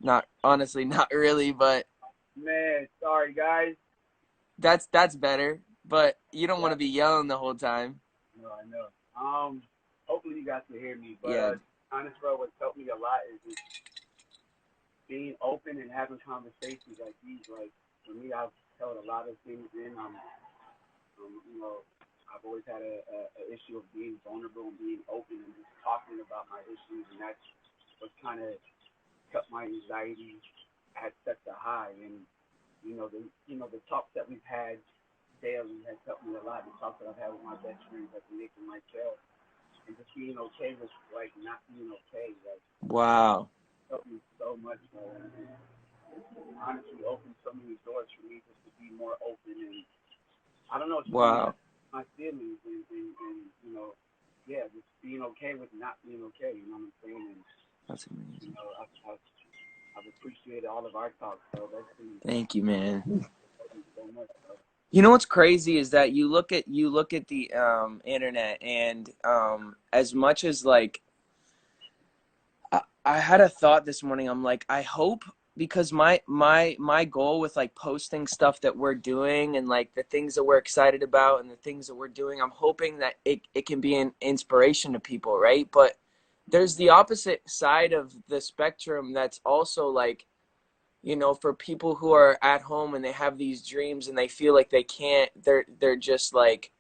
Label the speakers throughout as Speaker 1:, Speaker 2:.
Speaker 1: Not honestly, not really, but
Speaker 2: Man, sorry guys.
Speaker 1: that's better. But you don't want
Speaker 2: Yeah,
Speaker 1: to be yelling the whole time.
Speaker 2: no, I know. Hopefully you guys can hear me. But
Speaker 1: Yeah,
Speaker 2: honest, bro, what's helped me a lot is just being open and having conversations like these. Like for me, I've held a lot of things in. You know, I've always had a issue of being vulnerable and being open and just talking about my issues, and that's what kind of kept my anxiety at such a high. And the talks that we've had daily has helped me a lot. The talks that I've had with my best friends, like Nick and myself, and just being okay with like not being okay, like
Speaker 1: wow,
Speaker 2: helped me so much, bro. And honestly, opened so many doors for me just to be more open and I don't know, just be
Speaker 1: wow,
Speaker 2: my feelings and yeah, just being okay with not being okay. You know what I'm saying? And
Speaker 1: that's amazing.
Speaker 2: I've appreciated all of our talks, bro. That's been
Speaker 1: Thank you, man.
Speaker 2: helped me so much, bro.
Speaker 1: You know what's crazy is that you look at the internet, and as much as like I had a thought this morning. I'm like, I hope, because my goal with like posting stuff that we're doing and like the things that we're excited about and the things that we're doing, I'm hoping that it can be an inspiration to people, right? But there's the opposite side of the spectrum that's also like, for people who are at home and they have these dreams and they feel like they can't, they're just like,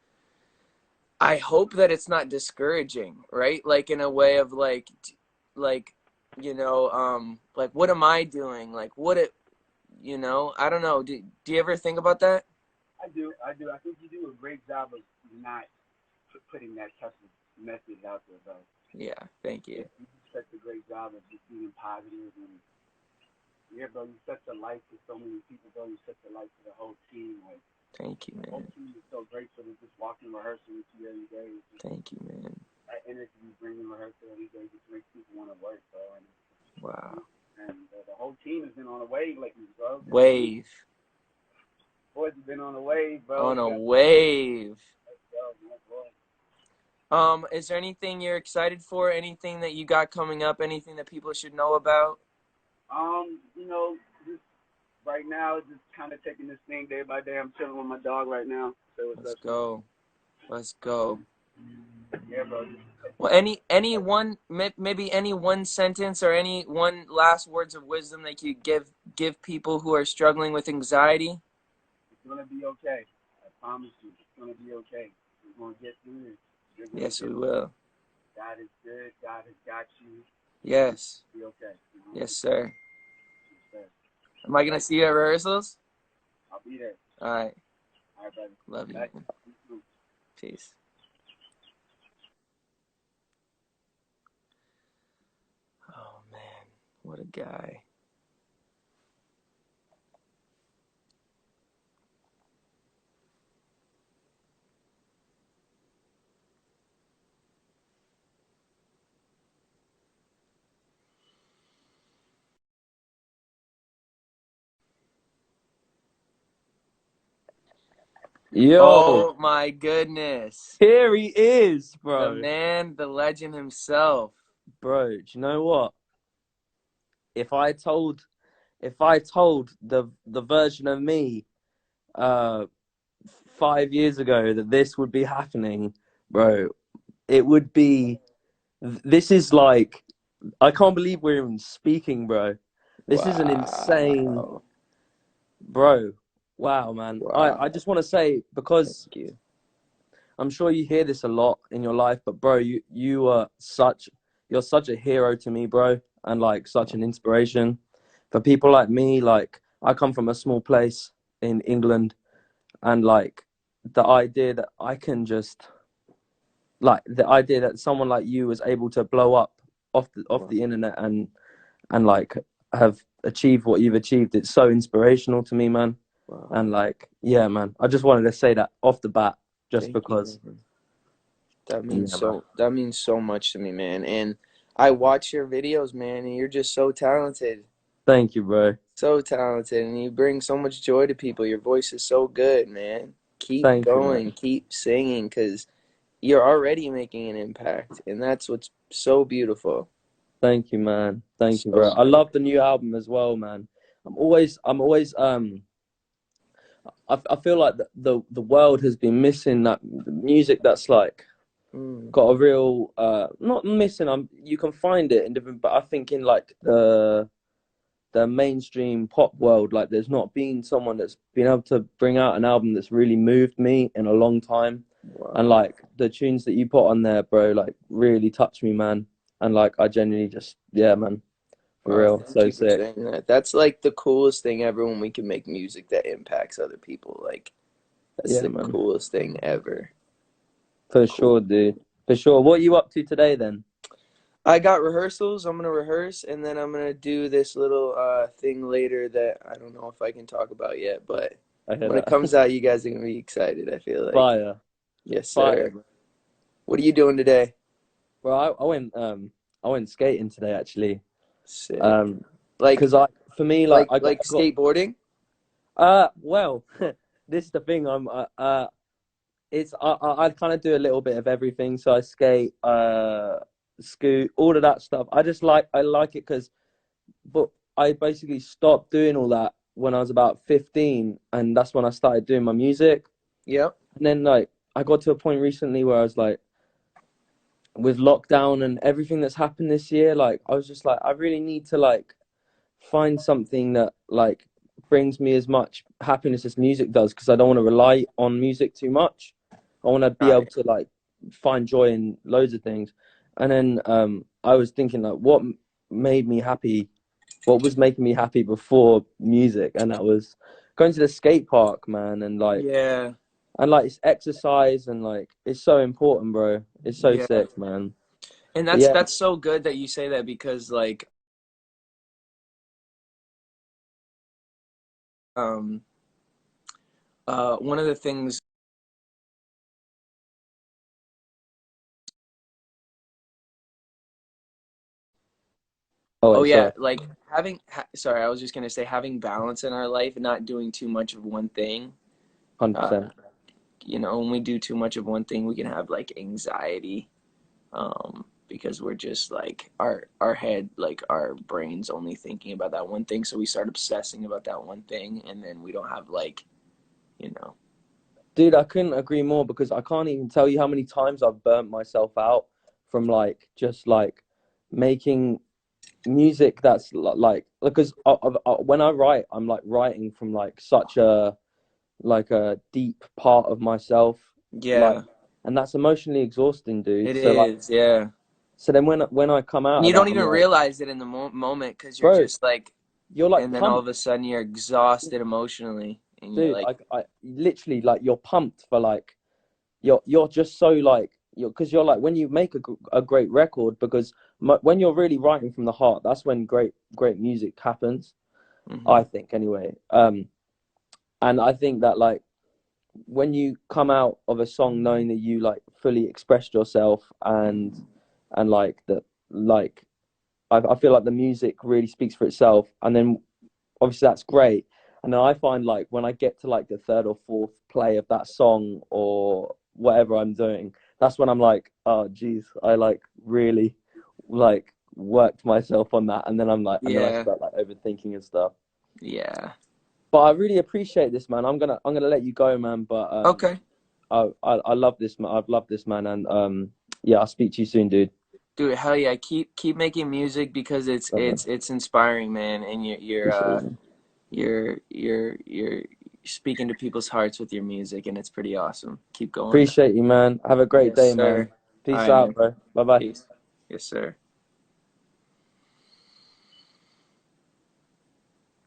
Speaker 1: I hope that it's not discouraging, right? Like in a way of like, like what am I doing? Like I don't know. Do you ever think about that?
Speaker 2: I do. I think you do a great job of not putting that type of message out there, bro.
Speaker 1: Yeah, thank you.
Speaker 2: You do such a great job of just being positive and yeah, bro. You're such a light to so many people, bro. You're such a light to the whole team. Like
Speaker 1: Thank you,
Speaker 2: the whole
Speaker 1: man.
Speaker 2: team is so grateful to just walk in rehearsal with you every day. It's just
Speaker 1: Thank you, man.
Speaker 2: that energy you bring in rehearsal every day just makes people want to work, bro.
Speaker 1: Wow.
Speaker 2: And the whole team has been on a wave lately, bro.
Speaker 1: Wave.
Speaker 2: Boys have been on a wave, bro.
Speaker 1: On a
Speaker 2: Let's
Speaker 1: wave.
Speaker 2: go, man, boy.
Speaker 1: Is there anything you're excited for? Anything that you got coming up? Anything that people should know about?
Speaker 2: Just right now, just kind of taking this thing day by day. I'm chilling with my dog right now. So what's
Speaker 1: Let's
Speaker 2: up, man?
Speaker 1: go. Let's go.
Speaker 2: Yeah, bro.
Speaker 1: Well, any one maybe any one sentence or any one last words of wisdom that you give people who are struggling with anxiety?
Speaker 2: It's gonna be okay. I promise you, it's gonna be okay. We're gonna get through this. You're gonna
Speaker 1: Yes,
Speaker 2: get.
Speaker 1: we will.
Speaker 2: God is good. God has got you.
Speaker 1: Yes.
Speaker 2: Be okay. You're gonna
Speaker 1: Yes,
Speaker 2: be
Speaker 1: sir.
Speaker 2: okay.
Speaker 1: Am I
Speaker 2: All
Speaker 1: gonna
Speaker 2: right.
Speaker 1: see you at rehearsals?
Speaker 2: I'll be there.
Speaker 1: All right.
Speaker 2: All right, buddy.
Speaker 1: Love you,
Speaker 2: Bye.
Speaker 1: man. Peace. Oh man, what a guy.
Speaker 3: Yo,
Speaker 1: Oh my goodness.
Speaker 3: here he is,
Speaker 1: The
Speaker 3: bro.
Speaker 1: man, the legend himself.
Speaker 3: Bro, do you know what? If I told, if I told the version of me, uh, 5 years ago that this would be happening, bro, it would be. This is like, I can't believe we're even speaking, bro. This is an insane,
Speaker 1: Wow.
Speaker 3: bro. Wow, man. I
Speaker 1: Wow.
Speaker 3: just want to say, because
Speaker 1: Thank you.
Speaker 3: I'm sure you hear this a lot in your life, but bro, you're such a hero to me, bro, and like such an inspiration for people like me. Like I come from a small place in England, and like the idea that I can just the idea that someone like you was able to blow up off
Speaker 1: Wow.
Speaker 3: the internet and like have achieved what you've achieved, it's so inspirational to me, man.
Speaker 1: Wow.
Speaker 3: And like, yeah, man, I just wanted to say that off the bat, just
Speaker 1: Thank you,
Speaker 3: because.
Speaker 1: man. That means
Speaker 3: Yeah, man.
Speaker 1: so much to me, man. And I watch your videos, man, and you're just so talented.
Speaker 3: Thank you, bro.
Speaker 1: So talented, and you bring so much joy to people. Your voice is so good, man. Keep
Speaker 3: Thank you, man.
Speaker 1: going, keep singing, because you're already making an impact, and that's what's so beautiful.
Speaker 3: Thank you, man. Thank you, bro.
Speaker 1: So
Speaker 3: I
Speaker 1: good.
Speaker 3: love the new album as well, man. I'm always I feel like the world has been missing that music that's like
Speaker 1: Mm,
Speaker 3: got a real not missing. You can find it in different, but I think in like the mainstream pop world, like there's not been someone that's been able to bring out an album that's really moved me in a long time. And
Speaker 1: wow.
Speaker 3: like the tunes that you put on there, bro, like really touched me, man. And like I genuinely just, yeah, man, for
Speaker 1: Wow,
Speaker 3: real,
Speaker 1: thank
Speaker 3: so
Speaker 1: you for
Speaker 3: sick.
Speaker 1: saying that. That's like the coolest thing ever when we can make music that impacts other people. Like that's
Speaker 3: Yeah,
Speaker 1: the
Speaker 3: man,
Speaker 1: coolest thing ever.
Speaker 3: for
Speaker 1: Cool.
Speaker 3: sure, dude, for sure. What are you up to today then?
Speaker 1: I got rehearsals. I'm gonna rehearse and then I'm gonna do this little thing later that I don't know if I can talk about yet, but
Speaker 3: I hear
Speaker 1: when it
Speaker 3: that.
Speaker 1: comes out you guys are gonna be excited, I feel like.
Speaker 3: Fire,
Speaker 1: Yes,
Speaker 3: fire,
Speaker 1: sir.
Speaker 3: bro.
Speaker 1: What are you doing today?
Speaker 3: Bro, I went skating today actually.
Speaker 1: Sick.
Speaker 3: Um,
Speaker 1: Like
Speaker 3: cause I for me like
Speaker 1: like
Speaker 3: I got
Speaker 1: skateboarding?
Speaker 3: well, this is the thing. It's I kind of do a little bit of everything. So I skate, scoot, all of that stuff. I like it because, but I basically stopped doing all that when I was about 15, and that's when I started doing my music.
Speaker 1: Yep.
Speaker 3: And then like I got to a point recently where I was like, with lockdown and everything that's happened this year, like I was just like, I really need to like find something that like brings me as much happiness as music does because I don't want to rely on music too much. I want to be able
Speaker 1: Right.
Speaker 3: to like find joy in loads of things. And then I was thinking like made me happy, what was making me happy before music, and that was going to the skate park, man,
Speaker 1: Yeah.
Speaker 3: and like it's exercise and like it's so important, bro. It's so
Speaker 1: Yeah.
Speaker 3: sick, man.
Speaker 1: And
Speaker 3: But yeah,
Speaker 1: that's so good that you say that because like um one of the things.
Speaker 3: oh
Speaker 1: Oh
Speaker 3: wait,
Speaker 1: yeah,
Speaker 3: sorry,
Speaker 1: like sorry, I was just gonna say having balance in our life and not doing too much of one thing.
Speaker 3: 100%.
Speaker 1: Uh, when we do too much of one thing, we can have like anxiety, because we're just like our head, like our brain's only thinking about that one thing, so we start obsessing about that one thing, and then we don't have like, you know,
Speaker 3: Dude, I couldn't agree more because I can't even tell you how many times I've burnt myself out from like just like making music that's like because when I write, I'm like writing from like such a deep part of myself, like,
Speaker 1: yeah,
Speaker 3: and that's emotionally exhausting, dude.
Speaker 1: it
Speaker 3: So like,
Speaker 1: is, yeah.
Speaker 3: so then when I come
Speaker 1: And
Speaker 3: out
Speaker 1: you
Speaker 3: of
Speaker 1: don't
Speaker 3: that, I'm
Speaker 1: even
Speaker 3: like,
Speaker 1: realize it in the moment because you're
Speaker 3: bro,
Speaker 1: just like,
Speaker 3: you're like
Speaker 1: and then all
Speaker 3: pumped,
Speaker 1: of a sudden you're exhausted emotionally, and you're
Speaker 3: dude.
Speaker 1: like,
Speaker 3: I literally like you're pumped for like you're just so like because you're like when you make a great record because when you're really writing from the heart, that's when great music happens.
Speaker 1: hmm
Speaker 3: I think anyway. And I think that like when you come out of a song knowing that you like fully expressed yourself and like that like I feel like the music really speaks for itself, and then obviously that's great. And then I find like when I get to like the third or fourth play of that song or whatever I'm doing, that's when I'm like, oh geez, I like really like worked myself on that, and then and then I
Speaker 1: yeah,
Speaker 3: start like overthinking and stuff.
Speaker 1: yeah.
Speaker 3: But I really appreciate this, man. I'm gonna let you go, man. But
Speaker 1: Okay,
Speaker 3: I love this man. I've loved this, man, and yeah, I'll speak to you soon, dude.
Speaker 1: dude, hell yeah. Keep making music because it's
Speaker 3: Love, man.
Speaker 1: it's it's inspiring, man, and
Speaker 3: Appreciate it, man.
Speaker 1: you're speaking to people's hearts with your music, and it's pretty awesome. Keep going.
Speaker 3: Appreciate you, man. Have a great
Speaker 1: Yes,
Speaker 3: day, man.
Speaker 1: sir. All
Speaker 3: Peace
Speaker 1: right,
Speaker 3: out,
Speaker 1: man.
Speaker 3: bro. Bye bye.
Speaker 1: Peace. Yes, sir.